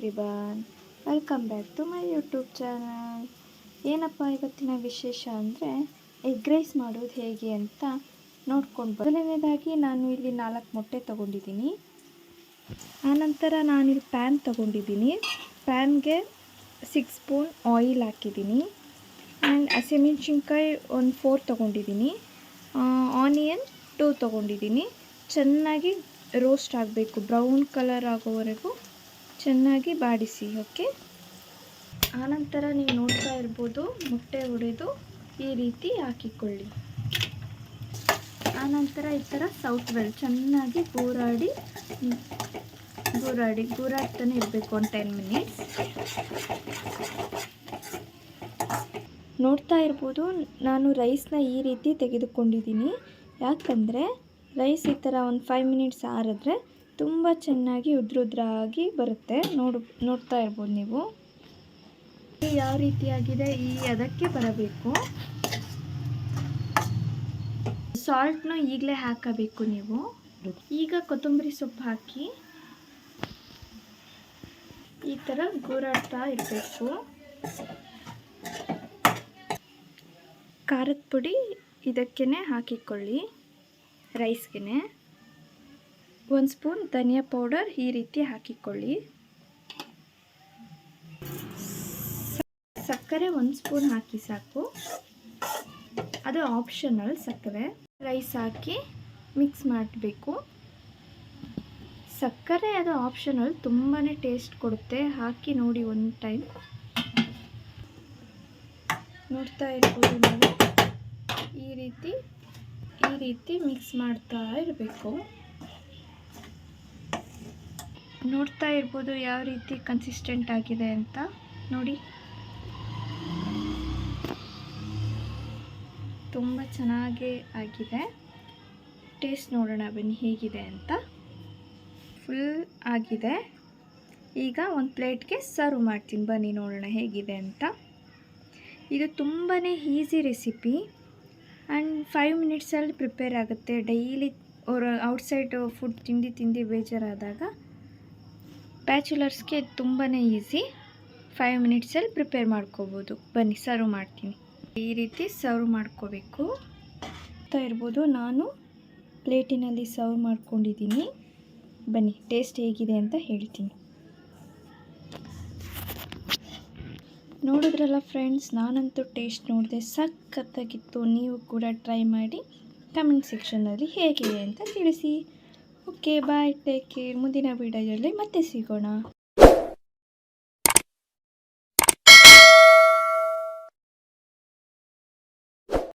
Everyone, welcome back to my YouTube channel. ಏನಪ್ಪ ಇವತ್ತಿನ ವಿಶೇಷ ಅಂದರೆ ಎಗ್ ರೈಸ್ ಮಾಡೋದು ಹೇಗೆ ಅಂತ ನೋಡ್ಕೊಂಡು ಮೊದಲನೇದಾಗಿ ನಾನು ಇಲ್ಲಿ 4 ಮೊಟ್ಟೆ ತೊಗೊಂಡಿದ್ದೀನಿ. ಆನಂತರ ನಾನಿಲ್ಲಿ ಪ್ಯಾನ್ ತೊಗೊಂಡಿದ್ದೀನಿ. ಪ್ಯಾನ್ಗೆ 6 ಸ್ಪೂನ್ ಆಯಿಲ್ ಹಾಕಿದ್ದೀನಿ. ಆ್ಯಂಡ್ ಹಸಿಮೆಣಸಿನ್ಕಾಯಿ ಒಂದು 4 ತೊಗೊಂಡಿದ್ದೀನಿ. ಆನಿಯನ್ 2 ತೊಗೊಂಡಿದ್ದೀನಿ. ಚೆನ್ನಾಗಿ ರೋಸ್ಟ್ ಆಗಬೇಕು, ಬ್ರೌನ್ ಕಲರ್ ಆಗೋವರೆಗೂ ಚೆನ್ನಾಗಿ ಬಾಡಿಸಿ. ಓಕೆ, ಆನಂತರ ನೀವು ನೋಡ್ತಾ ಇರ್ಬೋದು, ಮೊಟ್ಟೆ ಒಡೆದು ಈ ರೀತಿ ಹಾಕಿಕೊಳ್ಳಿ. ಆನಂತರ ಈ ಥರ ಸೌತ್ ವೆಲ್ ಚೆನ್ನಾಗಿ ಗೂರಾಡ್ತಾನೆ ಇರಬೇಕು ಒಂದು 10 ಮಿನಿಟ್ಸ್. ನೋಡ್ತಾ ಇರ್ಬೋದು, ನಾನು ರೈಸ್ನ ಈ ರೀತಿ ತೆಗೆದುಕೊಂಡಿದ್ದೀನಿ. ಯಾಕಂದರೆ ರೈಸ್ ಈ ಥರ ಒಂದು 5 ಮಿನಿಟ್ಸ್ ಆರಿದ್ರೆ ತುಂಬ ಚೆನ್ನಾಗಿ ಉದ್ರುದ್ರಾಗಿ ಬರುತ್ತೆ. ನೋಡ್ತಾ ಇರ್ಬೋದು ನೀವು ಯಾವ ರೀತಿಯಾಗಿದೆ. ಅದಕ್ಕೆ ಬರಬೇಕು. ಸಾಲ್ಟ್ನು ಈಗಲೇ ಹಾಕಬೇಕು ನೀವು. ಈಗ ಕೊತ್ತಂಬರಿ ಸೊಪ್ಪು ಹಾಕಿ ಈ ಥರ ಗೂರಾಡ್ತಾ ಇರಬೇಕು. ಖಾರದ ಪುಡಿ ಇದಕ್ಕೇ ಹಾಕಿಕೊಳ್ಳಿ. ರೈಸ್ಗೆ 1 ಸ್ಪೂನ್ ಧನಿಯಾ ಪೌಡರ್ ಈ ರೀತಿ ಹಾಕಿಕೊಳ್ಳಿ. ಸಕ್ಕರೆ 1 ಸ್ಪೂನ್ ಹಾಕಿ ಸಾಕು, ಅದು ಆಪ್ಷನಲ್. ಸಕ್ಕರೆ ರೈಸ್ ಹಾಕಿ ಮಿಕ್ಸ್ ಮಾಡಬೇಕು. ಸಕ್ಕರೆ ಅದು ಆಪ್ಷನಲ್, ತುಂಬಾ ಟೇಸ್ಟ್ ಕೊಡುತ್ತೆ. ಹಾಕಿ ನೋಡಿ ಒಂದು ಟೈಮ್. ನೋಡ್ತಾ ಇರ್ಬೋದು ನೀವು, ಈ ರೀತಿ ಮಿಕ್ಸ್ ಮಾಡ್ತಾ ಇರಬೇಕು. ನೋಡ್ತಾ ಇರ್ಬೋದು ಯಾವ ರೀತಿ ಕನ್ಸಿಸ್ಟೆಂಟ್ ಆಗಿದೆ ಅಂತ ನೋಡಿ. ತುಂಬ ಚೆನ್ನಾಗಿ ಆಗಿದೆ. ಟೇಸ್ಟ್ ನೋಡೋಣ ಬನ್ನಿ ಹೇಗಿದೆ ಅಂತ. ಫುಲ್ ಆಗಿದೆ. ಈಗ ಒಂದು ಪ್ಲೇಟ್ಗೆ ಸರ್ವ್ ಮಾಡ್ತೀನಿ, ಬನ್ನಿ ನೋಡೋಣ ಹೇಗಿದೆ ಅಂತ. ಇದು ತುಂಬಾ ಈಸಿ ರೆಸಿಪಿ ಆ್ಯಂಡ್ 5 ಮಿನಿಟ್ಸಲ್ಲಿ ಪ್ರಿಪೇರ್ ಆಗುತ್ತೆ. ಡೈಲಿ ಔಟ್ಸೈಡ್ ಫುಡ್ ತಿಂದು ಬೇಜಾರಾದಾಗ ಬ್ಯಾಚುಲರ್ಸ್ಗೆ ತುಂಬಾ ಈಸಿ. 5 ಮಿನಿಟ್ಸಲ್ಲಿ ಪ್ರಿಪೇರ್ ಮಾಡ್ಕೋಬೋದು. ಬನ್ನಿ ಸರ್ವ್ ಮಾಡ್ತೀನಿ. ಈ ರೀತಿ ಸರ್ವ್ ಮಾಡ್ಕೋಬೇಕು ಅಂತ ಇರ್ಬೋದು. ನಾನು ಪ್ಲೇಟಿನಲ್ಲಿ ಸರ್ವ್ ಮಾಡ್ಕೊಂಡಿದ್ದೀನಿ. ಬನ್ನಿ ಟೇಸ್ಟ್ ಹೇಗಿದೆ ಅಂತ ಹೇಳ್ತೀನಿ. ನೋಡಿದ್ರಲ್ಲ ಫ್ರೆಂಡ್ಸ್, ನಾನಂತೂ ಟೇಸ್ಟ್ ನೋಡಿದೆ, ಸಖತ್ತಾಗಿತ್ತು. ನೀವು ಕೂಡ ಟ್ರೈ ಮಾಡಿ ಕಮೆಂಟ್ ಸೆಕ್ಷನ್ನಲ್ಲಿ ಹೇಗಿದೆ ಅಂತ ತಿಳಿಸಿ. ಓಕೆ, ಬಾಯ್, ಟೇಕ್ ಕೇರ್. ಮುಂದಿನ ವಿಡಿಯೋದಲ್ಲಿ ಮತ್ತೆ ಸಿಗೋಣ.